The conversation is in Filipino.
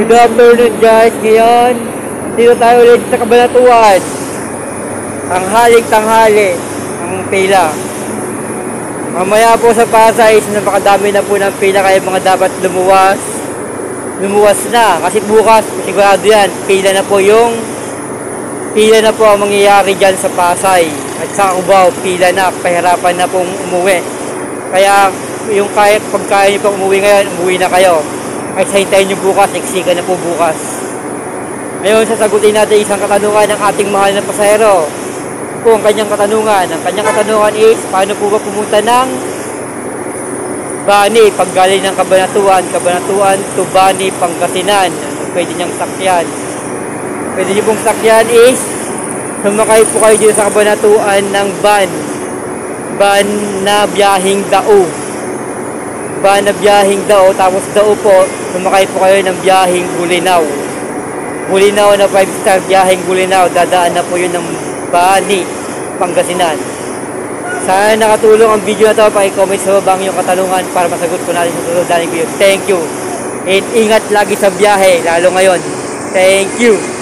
Good afternoon guys, ngayon dito tayo ulit sa Cabanatuan. Ang tanghali ang pila. Mamaya po sa Pasay, napakadami na po ng pila, kaya mga dapat lumuwas na, kasi bukas sigurado yan, pila na po ang mangyayari dyan sa Pasay at sa Cubao. Pila na, pahirapan na pong umuwi, kaya yung pagkaya nyo pang umuwi ngayon, umuwi na kayo. Ay hintayin nyo bukas, iksika na po bukas. Ngayon, sasagutin natin isang katanungan ng ating mahal na pasahero. Po ang kanyang katanungan. Ang kanyang katanungan is, paano po ba pumunta ng Bani pag galing ng Cabanatuan to Bani, Pangasinan? Pwede niyang sakyan. Pwede niyo pong sakyan is, sumakay po kayo dito sa Cabanatuan ng van na biyahing Dao. Van na biyahing Dao, tapos Dao po, sumakay po kayo ng biyahing Bulinaw na 5-star biyahing Bulinaw. Dadaan na po yun ng Bani, Pangasinan. Sana nakatulong ang video na ito. Paki-comment sa baba ang iyong katanungan para masagot ko natin sa susunod na video. Thank you. And ingat lagi sa biyahe, lalo ngayon. Thank you.